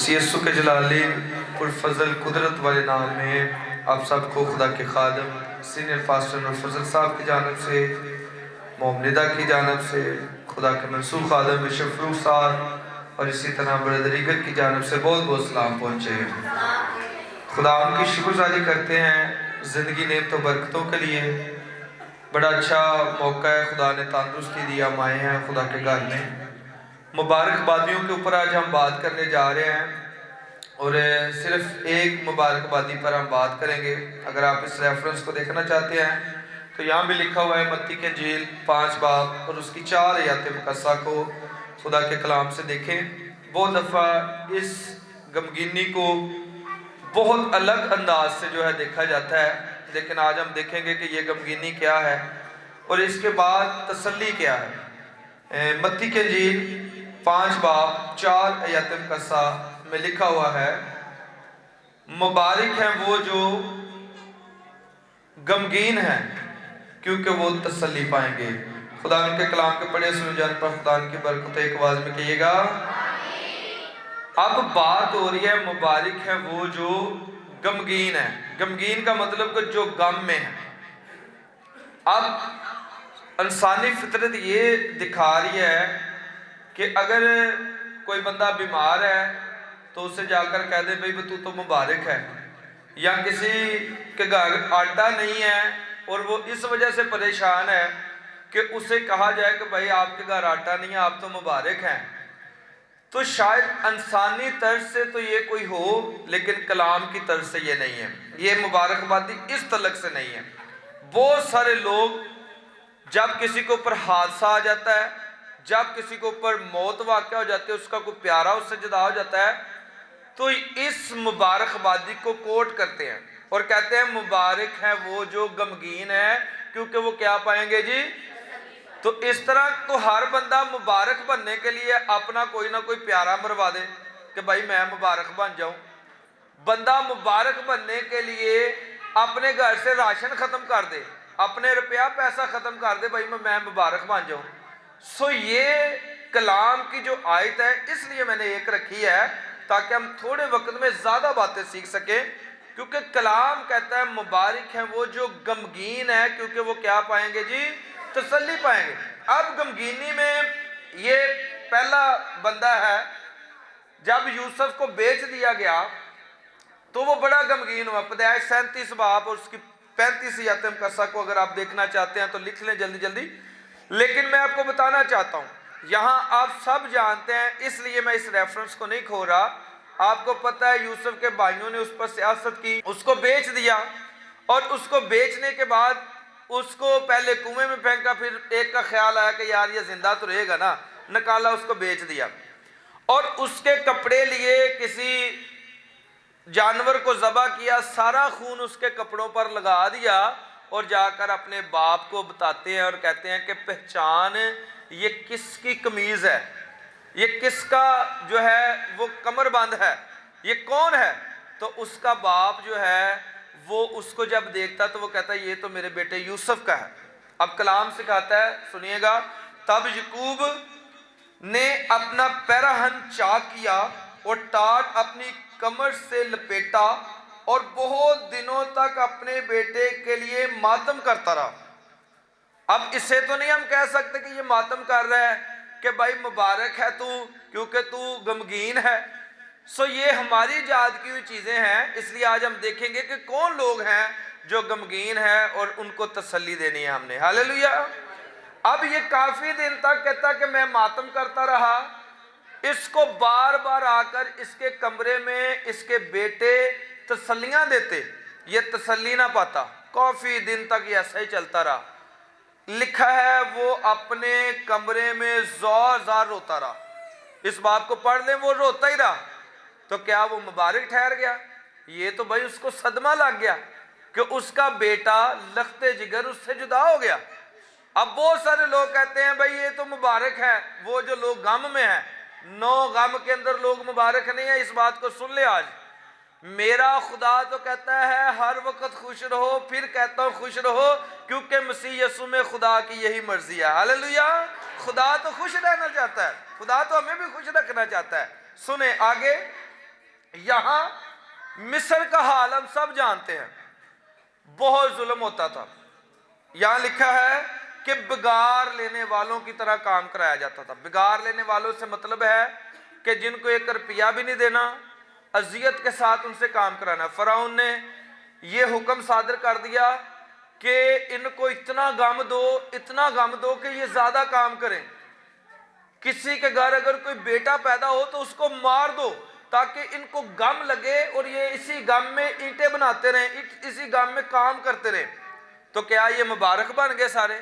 मसीह यीशु के जलाली पुरफजल कुदरत वाले नाम में आप सबको खुदा के खादम सीनियर पास्टर नूर फजल साहब की जानब से, मोमनिदा की जानब से, खुदा के मंसूब खादम बिशप फरूक साहब और इसी तरह ब्रदरीगर की जानब से बहुत बहुत सलाम पहुँचे। खुदा उनकी शुक्रगुजारी करते हैं ज़िंदगी नेमत व बरकतों के लिए। बड़ा अच्छा मौका है, खुदा ने तंदुरुस्ती दी, हम आए हैं खुदा के घर में। मुबारकबादियों के ऊपर आज हम बात करने जा रहे हैं और सिर्फ एक मुबारकबादी पर हम बात करेंगे। अगर आप इस रेफरेंस को देखना चाहते हैं तो यहाँ भी लिखा हुआ है मत्ती के इंजील 5 बाब और उसकी 4 आयत मुकस्सा को खुदा के कलाम से देखें। बहुत दफ़ा इस गमगीनी को बहुत अलग अंदाज से जो है देखा जाता है, लेकिन आज हम देखेंगे कि ये गमगीनी क्या है और इसके बाद तसल्ली क्या है। मत्ती के इंजील 5 बाब 4 आयत मुकस्सा में लिखा हुआ है, मुबारक हैं वो जो गमगीन हैं क्योंकि वो तसल्ली पाएंगे। खुदा उनके कलाम के पढ़े सुने जाने पर खुदा उनकी बरकत एक आवाज में कहिएगा। अब बात हो रही है मुबारक है वो जो गमगीन है। गमगीन का मतलब कि जो गम में है। अब इंसानी फितरत ये दिखा रही है कि अगर कोई बंदा बीमार है तो उसे जाकर कह दे भाई तू तो मुबारक है, या किसी के घर आटा नहीं है और वो इस वजह से परेशान है कि उसे कहा जाए कि भाई आपके घर आटा नहीं है, आप तो मुबारक हैं। तो शायद इंसानी तर्ज से तो ये कोई हो, लेकिन कलाम की तर्ज से ये नहीं है। ये मुबारकबादी इस तलक से नहीं है। बहुत सारे लोग जब किसी के ऊपर हादसा आ जाता है, जब किसी के ऊपर मौत वाक़या हो जाती है, उसका कोई प्यारा उससे जुदा हो जाता है, तो इस मुबारकबादी को कोट करते हैं और कहते हैं मुबारक है वो जो गमगीन है क्योंकि वो क्या पाएंगे जी। तो इस तरह तो हर बंदा मुबारक बनने के लिए अपना कोई ना कोई प्यारा मरवा दे कि भाई मैं मुबारक बन जाऊं। बंदा मुबारक बनने के लिए अपने घर से राशन खत्म कर दे, अपने रुपया पैसा खत्म कर दे, भाई मैं मुबारक बन जाऊं। सो ये कलाम की जो आयत है इसलिए मैंने एक रखी है ताकि हम थोड़े वक्त में ज़्यादा बातें सीख सकें, क्योंकि कलाम कहता है मुबारक है वो जो गमगीन है क्योंकि वो क्या पाएंगे जी, तसल्ली पाएंगे। अब गमगीनी में ये पहला बंदा है, जब यूसुफ को बेच दिया गया तो वो बड़ा गमगीन हुआ। पैदाइश 37 बाब और उसकी 35 आयत मुकस्सा को अगर आप देखना चाहते हैं तो लिख लें जल्दी जल्दी। लेकिन मैं आपको बताना चाहता हूँ, यहाँ आप सब जानते हैं इसलिए मैं इस रेफरेंस को नहीं खो रहा। आपको पता है यूसुफ के भाइयों ने उस पर सियासत की, उसको बेच दिया और उसको बेचने के बाद उसको पहले कुएं में फेंका, फिर एक का ख्याल आया कि यार ये जिंदा तो रहेगा ना, निकाला उसको बेच दिया और उसके कपड़े लिए, किसी जानवर को ज़बह किया, सारा खून उसके कपड़ों पर लगा दिया और जाकर अपने बाप को बताते हैं और कहते हैं कि पहचान ये किसकी कमीज़ है, ये किसका जो है वो कमरबंद है, ये कौन है। तो उसका बाप जो है वो उसको जब देखता तो वो कहता है ये तो मेरे बेटे यूसुफ का है। अब कलाम सिखाता है, सुनिएगा, तब याकूब ने अपना पैराहन चाक किया और टाट अपनी कमर से लपेटा और बहुत दिनों तक अपने बेटे के लिए मातम करता रहा। अब इससे तो नहीं हम कह सकते कि ये मातम कर रहा है कि भाई मुबारक है तू क्योंकि तू गमगीन है। सो ये हमारी जात की हुई चीज़ें हैं, इसलिए आज हम देखेंगे कि कौन लोग हैं जो गमगीन है और उनको तसल्ली देनी है हमने। हालेलुया। अब ये काफ़ी दिन तक कहता कि मैं मातम करता रहा, इसको बार बार आकर इसके कमरे में इसके बेटे तसल्लियां देते, ये तसल्ली ना पाता। काफ़ी दिन तक ये ऐसा ही चलता रहा। लिखा है वो अपने कमरे में ज़ोर ज़ार रोता रहा। इस बात को पढ़ लें, वो रोता ही रहा। तो क्या वो मुबारक ठहर गया? ये तो भाई उसको सदमा लग गया कि उसका बेटा लखते जिगर उससे जुदा हो गया। अब बहुत सारे लोग कहते हैं भाई ये तो मुबारक है वो जो लोग गम में है। नो, गम के अंदर लोग मुबारक नहीं है। इस बात को सुन ले आज। मेरा खुदा तो कहता है हर वक्त खुश रहो, फिर कहता हूँ खुश रहो क्योंकि मसीह यीशु में खुदा की यही मर्जी है। हालेलुया। खुदा तो खुश रहना चाहता है, खुदा तो हमें भी खुश रखना चाहता है। सुने आगे, यहां मिस्र का हाल हम सब जानते हैं, बहुत जुल्म होता था। यहां लिखा है कि बिगाड़ लेने वालों की तरह काम कराया जाता था। बिगाड़ लेने वालों से मतलब है कि जिनको 1 रुपया भी नहीं देना, अजियत के साथ उनसे काम कराना। फराउन ने यह हुक्म सादर कर दिया कि इनको इतना गम दो, इतना गम दो कि ये ज्यादा काम करें। किसी के घर अगर कोई बेटा पैदा हो तो उसको मार दो ताकि इनको गम लगे और ये इसी गम में ईंटें बनाते रहें, इसी गम में काम करते रहें। तो क्या ये मुबारक बन गए सारे?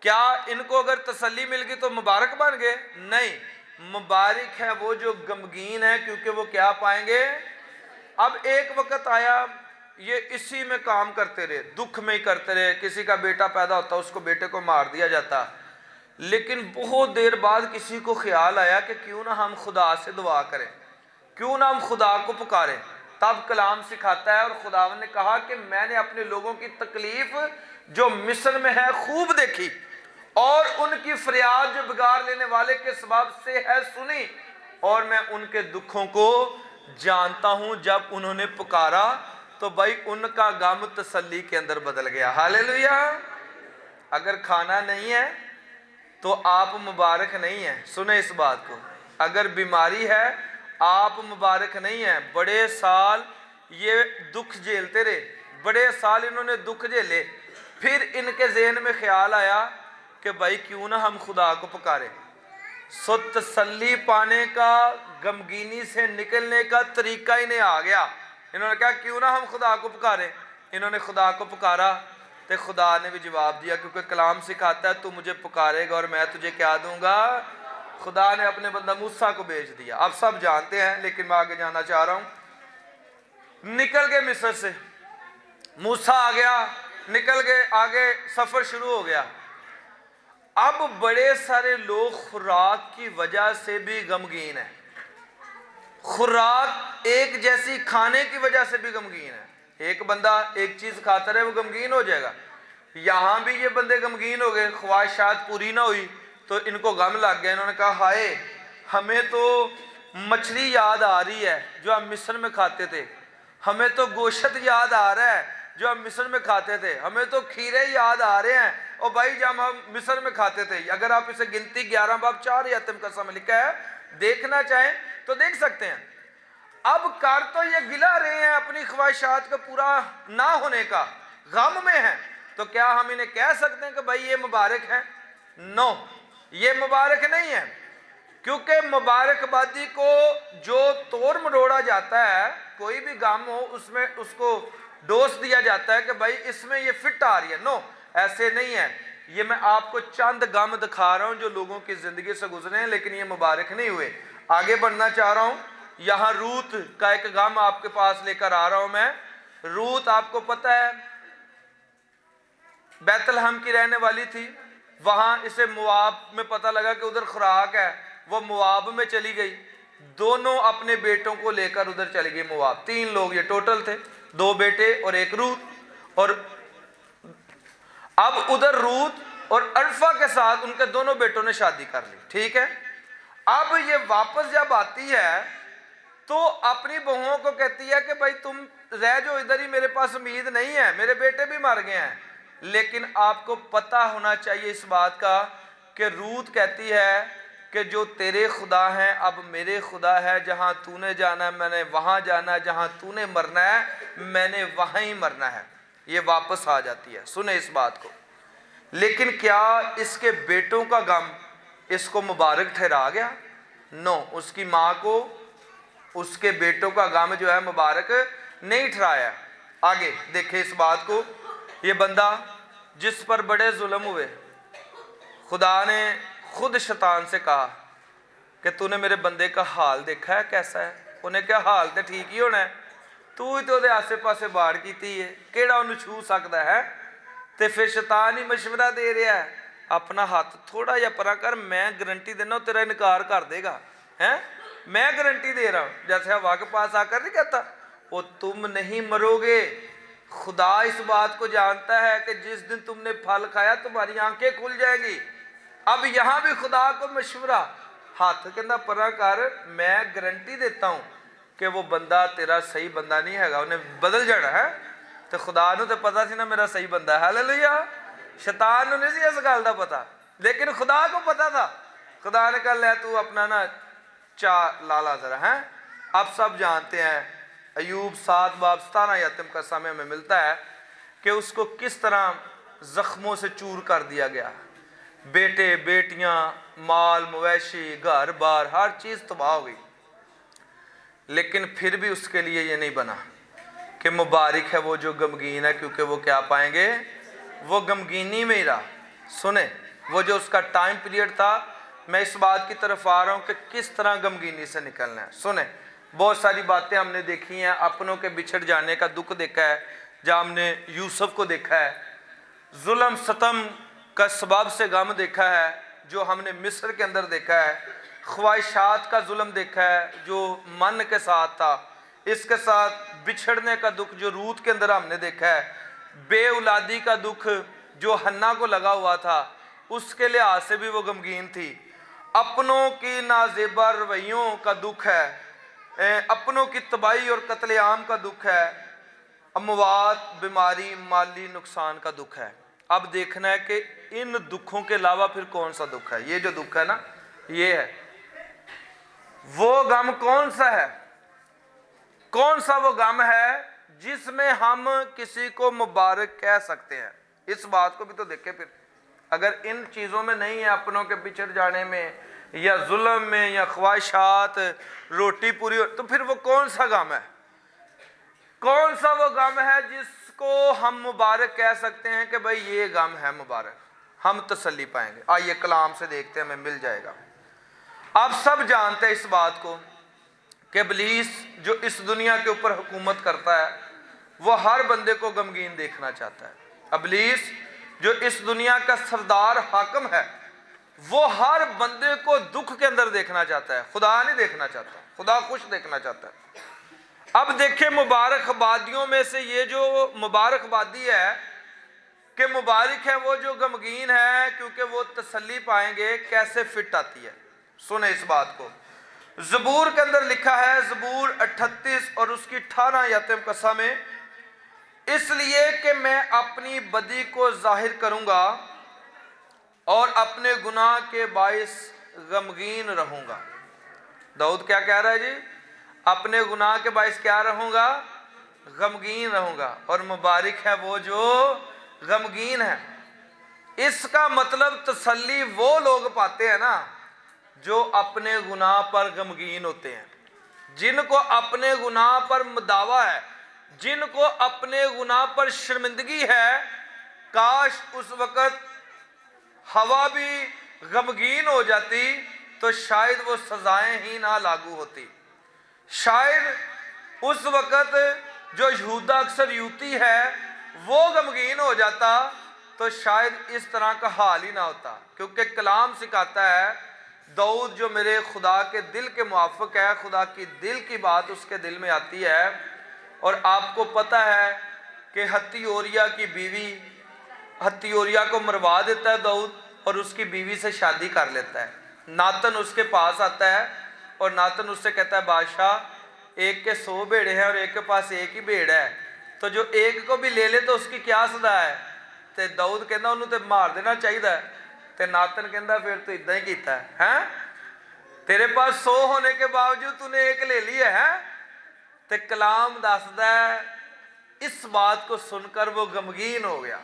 क्या इनको अगर तसल्ली मिल गई तो मुबारक बन गए? नहीं, मुबारक है वो जो गमगीन है, क्योंकि वो क्या पाएंगे? अब एक वक्त आया ये इसी में काम करते रहे, दुख में ही करते रहे। किसी का बेटा पैदा होता उसको बेटे को मार दिया जाता, लेकिन बहुत देर बाद किसी को ख्याल आया कि क्यों ना हम खुदा से दुआ करें, क्यों ना हम खुदा को पुकारें। तब कलाम सिखाता है और खुदावन ने कहा कि मैंने अपने लोगों की तकलीफ जो मिस्र में है खूब देखी और उनकी फरियाद जो बिगाड़ लेने वाले के सबब से है सुनी, और मैं उनके दुखों को जानता हूं। जब उन्होंने पुकारा तो भाई उनका गम तसल्ली के अंदर बदल गया। हालेलुया। अगर खाना नहीं है तो आप मुबारक नहीं हैं। सुने इस बात को, अगर बीमारी है आप मुबारक नहीं हैं। बड़े साल ये दुख झेलते रहे, बड़े साल इन्होंने दुख झेले, फिर इनके ज़हन में ख्याल आया कि भाई क्यों ना हम खुदा को पुकारें। सो तसल्ली पाने का, गमगीनी से निकलने का तरीका इन्हें आ गया। इन्होंने कहा क्यों ना हम खुदा को पुकारें। इन्होंने खुदा को पुकारा तो खुदा ने भी जवाब दिया, क्योंकि कलाम सिखाता है तू मुझे पुकारेगा और मैं तुझे क्या दूंगा। खुदा ने अपने बंदा मूसा को भेज दिया। आप सब जानते हैं, लेकिन मैं आगे जाना चाह रहा हूं। निकल गए मिस्र से, मूसा आ गया, निकल गए, आगे सफर शुरू हो गया। अब बड़े सारे लोग खुराक की वजह से भी गमगीन है, खुराक एक जैसी खाने की वजह से भी गमगीन है। एक बंदा एक चीज खाता रहे वो गमगीन हो जाएगा। यहां भी ये बंदे गमगीन हो गए, ख्वाहिशात पूरी ना हुई तो इनको गम लग गया। इन्होंने कहा हाय, हमें तो मछली याद आ रही है जो हम मिस्र में खाते थे, हमें तो गोश्त याद आ रहा है जो हम मिस्र में खाते थे, हमें तो खीरे याद आ रहे हैं और भाई जब हम मिस्र में खाते थे। अगर आप इसे गिनती 11 बाब 4 यतीम का समय लिखा है, देखना चाहें तो देख सकते हैं। अब कर तो ये गिला रहे हैं अपनी ख्वाहिशात का पूरा ना होने का, गम में है, तो क्या हम इन्हें कह सकते हैं कि भाई ये मुबारक है? नो, ये मुबारक नहीं है। क्योंकि मुबारकबादी को जो तोड़ मरोड़ा जाता है, कोई भी गम हो उसमें उसको डोज दिया जाता है कि भाई इसमें ये फिट आ रही है। नो, ऐसे नहीं है। ये मैं आपको चंद गम दिखा रहा हूं जो लोगों की जिंदगी से गुजरे हैं, लेकिन ये मुबारक नहीं हुए। आगे बढ़ना चाह रहा हूं। यहां रूत का एक गम आपके पास लेकर आ रहा हूं मैं। रूत आपको पता है बैतलहम की रहने वाली थी। वहां इसे मुआब में पता लगा कि उधर खुराक है, वो मुआब में चली गई। दोनों अपने बेटों को लेकर उधर चली गई मुआब। 3 लोग ये टोटल थे, 2 बेटे और एक रूत। और अब उधर रूत और अल्फा के साथ उनके दोनों बेटों ने शादी कर ली, ठीक है। अब ये वापस जब आती है तो अपनी बहुओं को कहती है कि भाई तुम रह जो इधर ही, मेरे पास उम्मीद नहीं है, मेरे बेटे भी मर गए हैं। लेकिन आपको पता होना चाहिए इस बात का कि रूत कहती है कि जो तेरे खुदा हैं अब मेरे खुदा है, जहां तूने जाना है मैंने वहां जाना है, जहां तूने मरना है मैंने वहां ही मरना है। ये वापस आ जाती है। सुने इस बात को। लेकिन क्या इसके बेटों का गम इसको मुबारक ठहरा गया? नो, उसकी मां को उसके बेटों का गम जो है मुबारक नहीं ठहराया। आगे देखे इस बात को। ये बंदा जिस पर बड़े जुल्म हुए, खुदा ने खुद शैतान से कहा कि तूने मेरे बंदे का हाल देखा है कैसा है? उन्हें क्या हाल तो ठीक ही होना है, तू ही तो आसे पासे बाड़ की है, केड़ा उन्हें छू सकता है? तो फिर शैतान ही मशवरा दे रहा है, अपना हाथ थोड़ा जा परा कर, मैं गारंटी देना तेरा इनकार कर देगा है, मैं गारंटी दे रहा हूं। जैसे हवा के पास आकर नहीं कहता वो तुम नहीं मरोगे। खुदा इस बात को जानता है कि जिस दिन तुमने फल खाया तुम्हारी आंखें खुल जाएंगी। अब यहां भी खुदा को मशवरा, हाथ कहना परा कर, मैं गारंटी देता हूं کہ وہ بندہ تیرا صحیح بندہ نہیں ہے, انہیں بدل جانا ہے. تو خدا نو تو پتا سی نا میرا صحیح بندہ ہے. ہاللیلویا. شیطان نو نہیں سی اس گل دا پتا, لیکن خدا کو پتا تھا. خدا نے کہا لے تو اپنا نا لالا ذرا ہے. آپ سب جانتے ہیں ایوب 7 باب 17 آیتم کا سامنے میں ملتا ہے کہ اس کو کس طرح زخموں سے چور کر دیا گیا. بیٹے بیٹیاں مال مویشی گھر بار ہر چیز تباہ ہو گئی, لیکن پھر بھی اس کے لیے یہ نہیں بنا کہ مبارک ہے وہ جو غمگین ہے کیونکہ وہ کیا پائیں گے, وہ غمگینی میں ہی رہا. سنیں وہ جو اس کا ٹائم پیریڈ تھا, میں اس بات کی طرف آ رہا ہوں کہ کس طرح غمگینی سے نکلنا ہے. سنیں بہت ساری باتیں ہم نے دیکھی ہیں, اپنوں کے بچھڑ جانے کا دکھ دیکھا ہے, جہاں ہم نے یوسف کو دیکھا ہے, ظلم ستم کا سبب سے غم دیکھا ہے جو ہم نے مصر کے اندر دیکھا ہے, خواہشات کا ظلم دیکھا ہے جو من کے ساتھ تھا, اس کے ساتھ بچھڑنے کا دکھ جو روت کے اندر ہم نے دیکھا ہے, بے اولادی کا دکھ جو حنا کو لگا ہوا تھا اس کے لحاظ سے بھی وہ غمگین تھی, اپنوں کی نازیبا رویوں کا دکھ ہے, اپنوں کی تباہی اور قتل عام کا دکھ ہے, اموات بیماری مالی نقصان کا دکھ ہے. اب دیکھنا ہے کہ ان دکھوں کے علاوہ پھر کون سا دکھ ہے. یہ جو دکھ ہے نا یہ ہے وہ غم. کون سا ہے, کون سا وہ غم ہے جس میں ہم کسی کو مبارک کہہ سکتے ہیں. اس بات کو بھی تو دیکھیں پھر, اگر ان چیزوں میں نہیں ہے, اپنوں کے بچھڑ جانے میں یا ظلم میں یا خواہشات روٹی پوری, تو پھر وہ کون سا غم ہے, کون سا وہ غم ہے جس کو ہم مبارک کہہ سکتے ہیں کہ بھئی یہ غم ہے مبارک, ہم تسلی پائیں گے. آئیے کلام سے دیکھتے ہیں, ہمیں مل جائے گا. آپ سب جانتے ہیں اس بات کو کہ ابلیس جو اس دنیا کے اوپر حکومت کرتا ہے وہ ہر بندے کو غمگین دیکھنا چاہتا ہے. ابلیس جو اس دنیا کا سردار حاکم ہے وہ ہر بندے کو دکھ کے اندر دیکھنا چاہتا ہے, خدا نہیں دیکھنا چاہتا, خدا خوش دیکھنا چاہتا ہے. اب دیکھیں مبارک بادیوں میں سے یہ جو مبارک بادی ہے کہ مبارک ہے وہ جو غمگین ہے کیونکہ وہ تسلی پائیں گے, کیسے فٹ آتی ہے. سنیں اس بات کو, زبور کے اندر لکھا ہے, زبور 38 اور اس کی 18 آیتیں قسم ہے, اس لیے کہ میں اپنی بدی کو ظاہر کروں گا اور اپنے گناہ کے باعث غمگین رہوں گا. داؤد کیا کہہ رہا ہے جی, اپنے گناہ کے باعث کیا رہوں گا, غمگین رہوں گا, اور مبارک ہے وہ جو غمگین ہے. اس کا مطلب تسلی وہ لوگ پاتے ہیں نا جو اپنے گناہ پر غمگین ہوتے ہیں, جن کو اپنے گناہ پر مداوا ہے, جن کو اپنے گناہ پر شرمندگی ہے. کاش اس وقت ہوا بھی غمگین ہو جاتی تو شاید وہ سزائیں ہی نہ لاگو ہوتی. شاید اس وقت جو یہودا اکثر یوتی ہے وہ غمگین ہو جاتا تو شاید اس طرح کا حال ہی نہ ہوتا, کیونکہ کلام سکھاتا ہے داؤد جو میرے خدا کے دل کے موافق ہے, خدا کی دل کی بات اس کے دل میں آتی ہے. اور آپ کو پتہ ہے کہ ہتی اوریا کی بیوی, ہتی اوریا کو مروا دیتا ہے داؤد اور اس کی بیوی سے شادی کر لیتا ہے. ناتن اس کے پاس آتا ہے اور ناتن اس سے کہتا ہے بادشاہ ایک کے 100 بھیڑے ہیں اور ایک کے پاس ایک ہی بھیڑ ہے, تو جو ایک کو بھی لے لے تو اس کی کیا سزا ہے. تے داؤد کہنا انہوں تے مار دینا چاہیے ہے. تے ناتن کہنا پھر تو ادھا ہی کیتا ہے, تیرے پاس 100 ہونے کے باوجود تو نے ایک لے لیا ہے. تے کلام دسدا ہے اس بات کو سن کر وہ غمگین ہو گیا,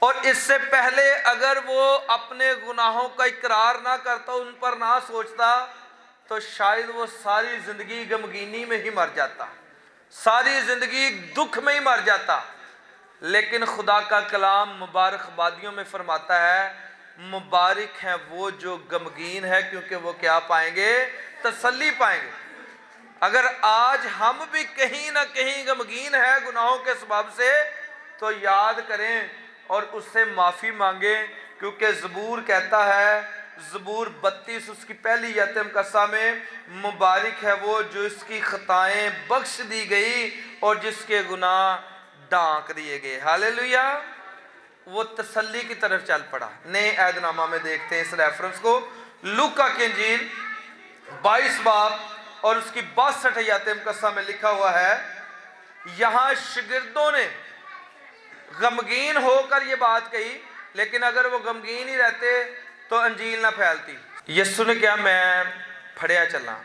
اور اس سے پہلے اگر وہ اپنے گناہوں کا اقرار نہ کرتا, ان پر نہ سوچتا, تو شاید وہ ساری زندگی غمگینی میں ہی مر جاتا, ساری زندگی دکھ میں ہی مر جاتا. لیکن خدا کا کلام مبارک بادیوں میں فرماتا ہے مبارک ہیں وہ جو غمگین ہے کیونکہ وہ کیا پائیں گے, تسلی پائیں گے. اگر آج ہم بھی کہیں نہ کہیں غمگین ہیں گناہوں کے سبب سے تو یاد کریں اور اس سے معافی مانگیں, کیونکہ زبور کہتا ہے, زبور 32 اس کی پہلی آیت قسم میں, مبارک ہے وہ جو اس کی خطائیں بخش دی گئی اور جس کے گناہ ڈانک دیے گئے. ہاللیلویا. وہ تسلی کی طرف چل پڑا. نئے عہد نامہ میں دیکھتے ہیں اس ریفرنس کو, لوکا کی انجیل 22 باب और उसकी 62 आयत मुकद्दसा में लिखा हुआ है, यहाँ शागिर्दों ने गमगीन होकर ये बात कही, लेकिन अगर वो गमगीन ही रहते तो अंजील ना फैलती। यीशु ने क्या, मैं फड़िया चलना,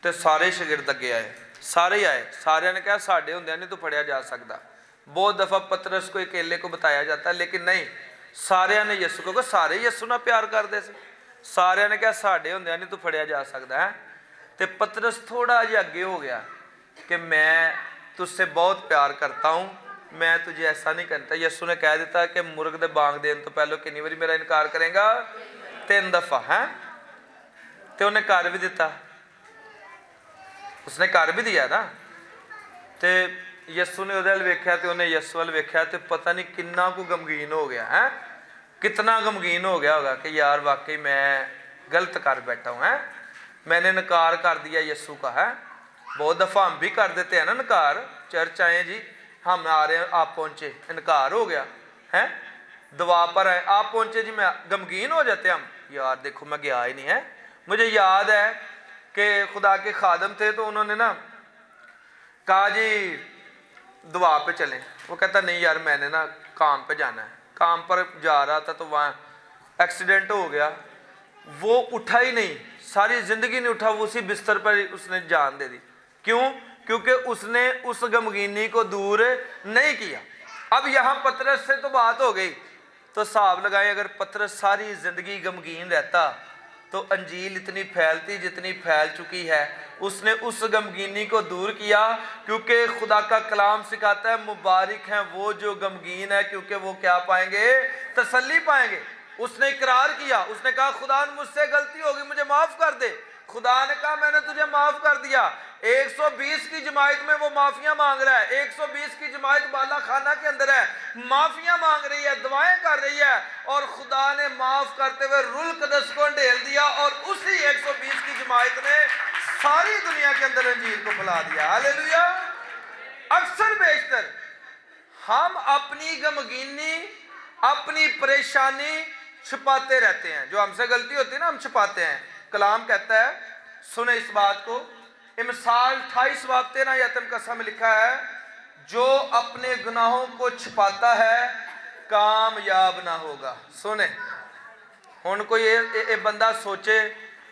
तो सारे शागिर्द अगे आए, सारे ही आए, सारे ने कहा साढ़े होंदे नहीं तो फड़िया जा सकता। बहुत दफ़ा पतरस को अकेले को बताया जाता है, लेकिन नहीं, सारे ने यीशु को, सारे यीशु ना प्यार करते थे, सारे ने कहा साढ़े होंदे नहीं तो फड़िया जा सकता है। तो पतरस थोड़ा जिहा अगे हो गया कि मैं तुझसे बहुत प्यार करता हूँ, मैं तुझे ऐसा नहीं करता। यीशु ने कह दिता कि मुर्ग दे बांग देने तो पहले कितनी बारी मेरा इनकार करेगा, 3 दफ़ा है। तो उन्हें कर भी दिता, उसने कर भी दिया ना। तो यीशु ने उहदे वल वेख्या, तो उन्हें यीशु वल वेख्या, तो पता नहीं कितना को गमगीन हो गया है, कितना गमगीन हो गया होगा कि यार वाकई मैं गलत कर बैठा हूँ, है मैंने इनकार कर दिया यीशु का। है बहुत दफ़ा हम भी कर देते हैं ना इनकार, चर्च आए जी, हम आ रहे हैं, आप पहुँचे, इनकार हो गया है, दवा पर आए, आप पहुँचे जी, मैं गमगीन हो जाते हम, यार देखो मैं गया ही नहीं है। मुझे याद है कि खुदा के खादम थे, तो उन्होंने ना कहा जी दवा पे चलें, वो कहता नहीं यार मैंने ना काम पे जाना है। काम पर जा रहा था तो वहाँ एक्सीडेंट हो गया, वो उठा ही नहीं, सारी ज़िंदगी नहीं उठा, वो उसी बिस्तर पर उसने जान दे दी। क्यों? क्योंकि उसने उस गमगीनी को दूर नहीं किया। अब यहाँ पतरस से तो बात हो गई, तो हिसाब लगाए अगर पतरस सारी ज़िंदगी गमगीन रहता तो अंजील इतनी फैलती जितनी फैल चुकी है। उसने उस गमगीनी को दूर किया, क्योंकि खुदा का कलाम सिखाता है मुबारक हैं वो जो गमगीन है, क्योंकि वो क्या पाएंगे, तसल्ली पाएंगे। उसने इकरार किया, उसने कहा खुदा मुझसे गलती होगी, मुझे माफ़ कर दे। खुदा ने कहा मैंने तुझे माफ़ कर दिया। 120 की जमात में वो माफ़ियाँ मांग रहा है, 120 की जमात बाला खाना के अंदर है, माफ़ियाँ मांग रही है, दुआएं कर रही है, और खुदा ने माफ़ करते हुए रुल कदस को ढेल दिया, और उसी 120 की जमात ने सारी दुनिया के अंदर अंजील को फैला दिया। हालेलुया। अक्सर बेशतर हम अपनी गमगीनी, अपनी परेशानी छुपाते रहते हैं, जो हमसे गलती होती है ना हम छुपाते हैं। कलाम कहता है, सुने इस बात को, मिसाल 28 बाब 13 आयत मुकद्दसा में लिखा है, जो अपने गुनाहों को छुपाता है कामयाब ना होगा। सुने हुण कोई ये बंदा सोचे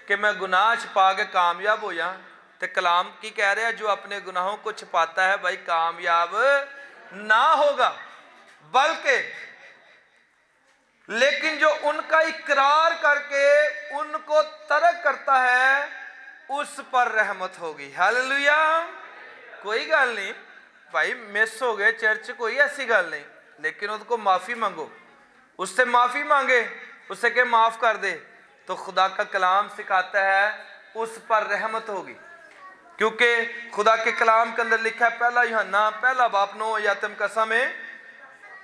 कि मैं गुनाह छुपा के कामयाब हो जाऊं, तो कलाम की कह रहा है, जो अपने गुनाहों को छुपाता है भाई कामयाब ना होगा, बल्कि लेकिन जो उनका इकरार करके उनको तर्क करता है उस पर रहमत होगी। हालेलुया। कोई गल नहीं भाई, मिस हो गए चर्च, कोई ऐसी गल नहीं, लेकिन उसको माफ़ी मांगो, उससे माफ़ी मांगे, उससे के माफ़ कर दे, तो खुदा का कलाम सिखाता है उस पर रहमत होगी। क्योंकि खुदा के कलाम के अंदर लिखा है, पहला यूहन्ना पहला बाब 9 आयत मुकद्दसा में,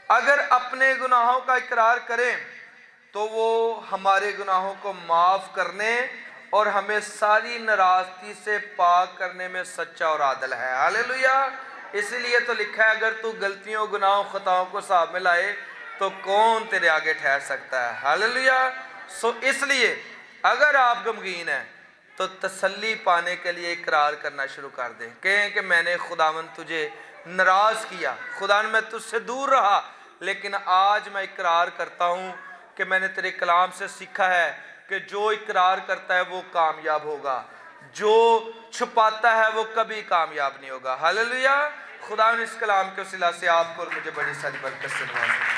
अगर अपने गुनाहों का इकरार करें तो वो हमारे गुनाहों को माफ़ करने और हमें सारी नाराज़गी से पाक करने में सच्चा और आदल है। हालेलुया। इसीलिए तो लिखा है, अगर तू गलतियों गुनाहों खताओं को साथ में लाए तो कौन तेरे आगे ठहर सकता है। हालेलुया। सो इसलिए अगर आप गमगीन हैं तो तसल्ली पाने के लिए इकरार करना शुरू कर दें, कहें कि मैंने खुदावंद तुझे नाराज़ किया, खुदा मैं तुझसे दूर रहा, लेकिन आज मैं इकरार करता हूँ कि मैंने तेरे कलाम से सीखा है कि जो इकरार करता है वो कामयाब होगा, जो छुपाता है वो कभी कामयाब नहीं होगा। हालेलुया। खुदा ने इस कलाम के वसीला से आपको और मुझे बड़ी सारी बरकत से नवाजा।